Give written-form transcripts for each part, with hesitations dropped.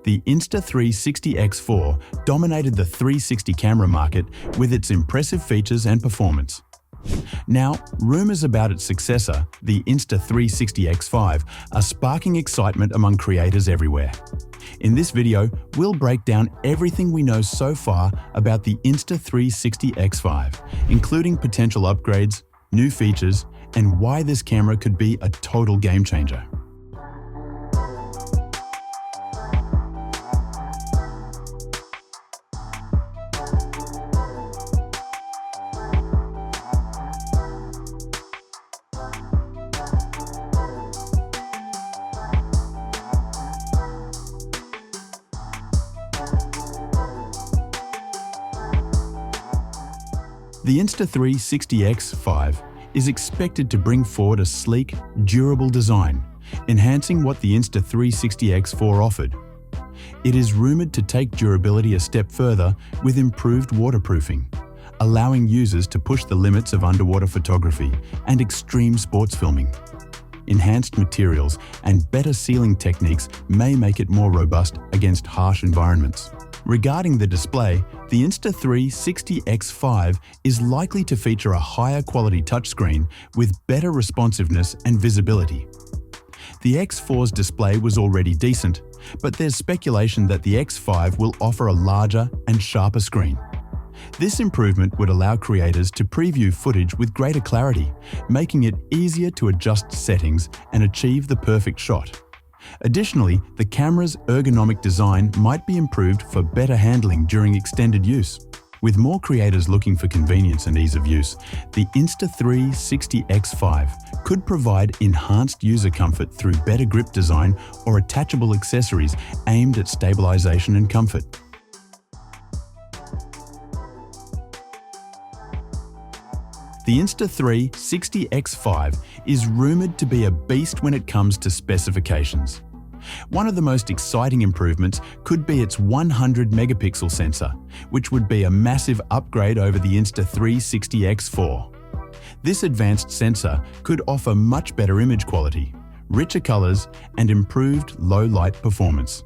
The Insta360 X4 dominated the 360 camera market with its impressive features and performance. Now, rumors about its successor, the Insta360 X5, are sparking excitement among creators everywhere. In this video, we'll break down everything we know so far about the Insta360 X5, including potential upgrades, new features, and why this camera could be a total game changer. The Insta360 X5 is expected to bring forward a sleek, durable design, enhancing what the Insta360 X4 offered. It is rumored to take durability a step further with improved waterproofing, allowing users to push the limits of underwater photography and extreme sports filming. Enhanced materials and better sealing techniques may make it more robust against harsh environments. Regarding the display, the Insta360 X5 is likely to feature a higher quality touchscreen with better responsiveness and visibility. The X4's display was already decent, but there's speculation that the X5 will offer a larger and sharper screen. This improvement would allow creators to preview footage with greater clarity, making it easier to adjust settings and achieve the perfect shot. Additionally, the camera's ergonomic design might be improved for better handling during extended use. With more creators looking for convenience and ease of use, the Insta360 X5 could provide enhanced user comfort through better grip design or attachable accessories aimed at stabilization and comfort. The Insta360 X5 is rumored to be a beast when it comes to specifications. One of the most exciting improvements could be its 100-megapixel sensor, which would be a massive upgrade over the Insta360 X4. This advanced sensor could offer much better image quality, richer colors, and improved low-light performance.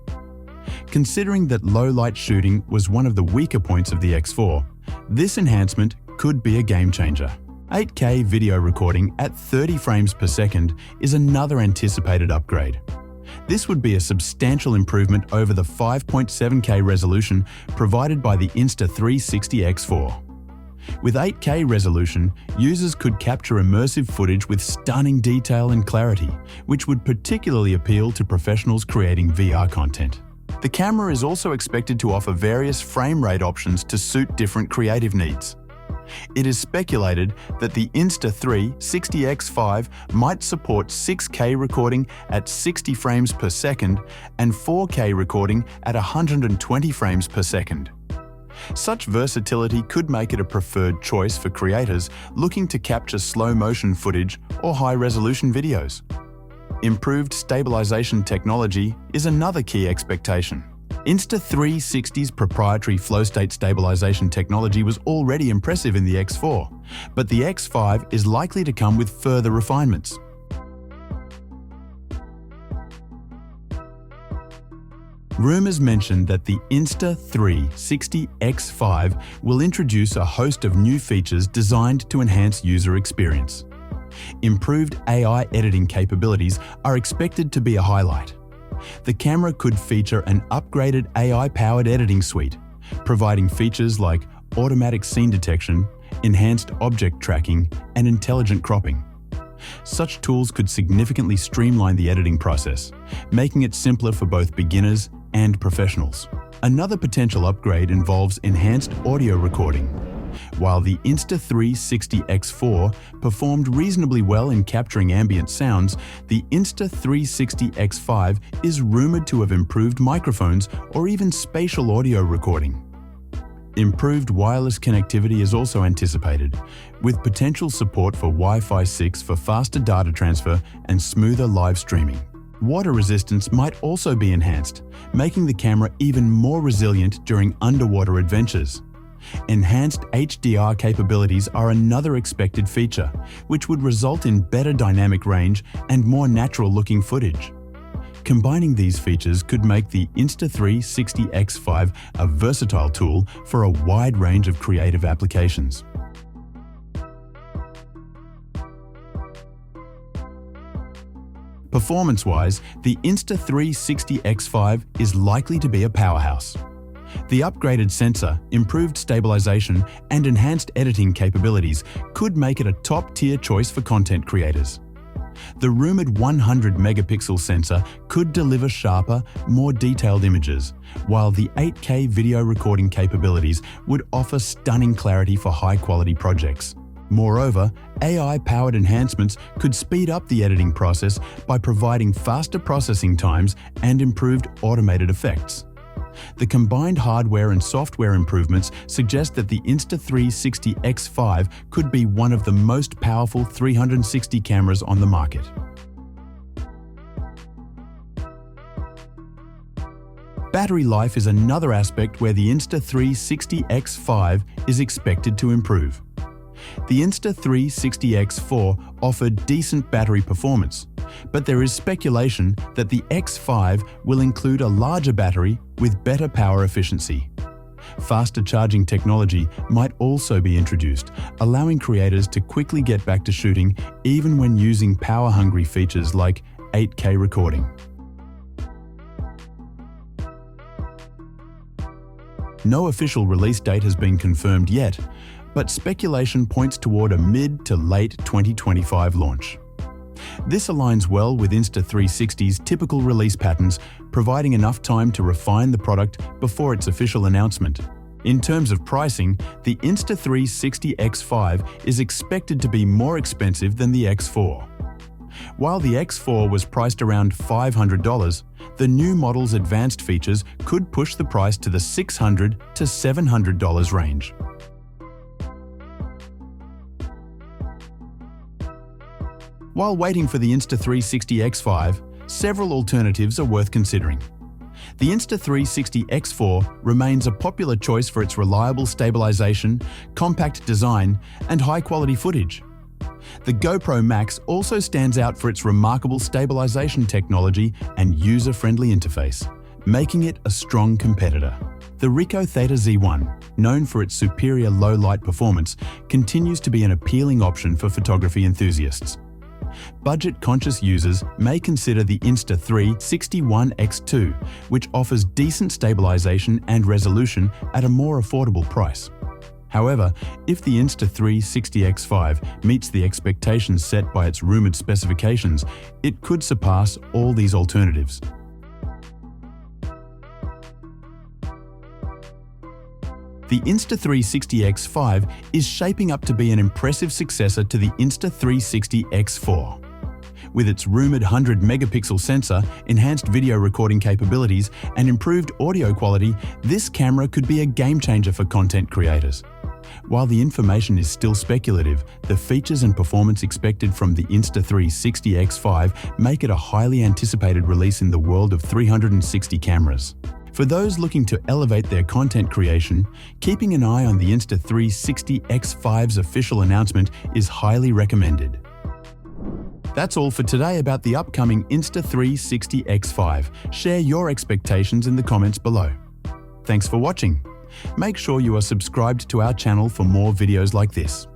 Considering that low-light shooting was one of the weaker points of the X4, this enhancement could be a game-changer. 8K video recording at 30 frames per second is another anticipated upgrade. This would be a substantial improvement over the 5.7K resolution provided by the Insta360 X4. With 8K resolution, users could capture immersive footage with stunning detail and clarity, which would particularly appeal to professionals creating VR content. The camera is also expected to offer various frame rate options to suit different creative needs. It is speculated that the Insta360 X5 might support 6K recording at 60 frames per second and 4K recording at 120 frames per second. Such versatility could make it a preferred choice for creators looking to capture slow-motion footage or high-resolution videos. Improved stabilization technology is another key expectation. Insta360's proprietary flow-state stabilization technology was already impressive in the X4, but the X5 is likely to come with further refinements. Rumors mention that the Insta360 X5 will introduce a host of new features designed to enhance user experience. Improved AI editing capabilities are expected to be a highlight. The camera could feature an upgraded AI-powered editing suite, providing features like automatic scene detection, enhanced object tracking, and intelligent cropping. Such tools could significantly streamline the editing process, making it simpler for both beginners and professionals. Another potential upgrade involves enhanced audio recording. While the Insta360 X4 performed reasonably well in capturing ambient sounds, the Insta360 X5 is rumored to have improved microphones or even spatial audio recording. Improved wireless connectivity is also anticipated, with potential support for Wi-Fi 6 for faster data transfer and smoother live streaming. Water resistance might also be enhanced, making the camera even more resilient during underwater adventures. Enhanced HDR capabilities are another expected feature, which would result in better dynamic range and more natural-looking footage. Combining these features could make the Insta360 X5 a versatile tool for a wide range of creative applications. Performance-wise, the Insta360 X5 is likely to be a powerhouse. The upgraded sensor, improved stabilization, and enhanced editing capabilities could make it a top-tier choice for content creators. The rumored 100-megapixel sensor could deliver sharper, more detailed images, while the 8K video recording capabilities would offer stunning clarity for high-quality projects. Moreover, AI-powered enhancements could speed up the editing process by providing faster processing times and improved automated effects. The combined hardware and software improvements suggest that the Insta360 X5 could be one of the most powerful 360 cameras on the market. Battery life is another aspect where the Insta360 X5 is expected to improve. The Insta360 X4 offered decent battery performance, but there is speculation that the X5 will include a larger battery with better power efficiency. Faster charging technology might also be introduced, allowing creators to quickly get back to shooting even when using power-hungry features like 8K recording. No official release date has been confirmed yet, but speculation points toward a mid to late 2025 launch. This aligns well with Insta360's typical release patterns, providing enough time to refine the product before its official announcement. In terms of pricing, the Insta360 X5 is expected to be more expensive than the X4. While the X4 was priced around $500, the new model's advanced features could push the price to the $600 to $700 range. While waiting for the Insta360 X5, several alternatives are worth considering. The Insta360 X4 remains a popular choice for its reliable stabilization, compact design, and high-quality footage. The GoPro Max also stands out for its remarkable stabilization technology and user-friendly interface, making it a strong competitor. The Ricoh Theta Z1, known for its superior low-light performance, continues to be an appealing option for photography enthusiasts. Budget-conscious users may consider the Insta360 One X2, which offers decent stabilization and resolution at a more affordable price. However, if the Insta360 X5 meets the expectations set by its rumored specifications, it could surpass all these alternatives. The Insta360 X5 is shaping up to be an impressive successor to the Insta360 X4. With its rumored 100-megapixel sensor, enhanced video recording capabilities, and improved audio quality, this camera could be a game-changer for content creators. While the information is still speculative, the features and performance expected from the Insta360 X5 make it a highly anticipated release in the world of 360 cameras. For those looking to elevate their content creation, keeping an eye on the Insta360 X5's official announcement is highly recommended. That's all for today about the upcoming Insta360 X5. Share your expectations in the comments below. Thanks for watching. Make sure you are subscribed to our channel for more videos like this.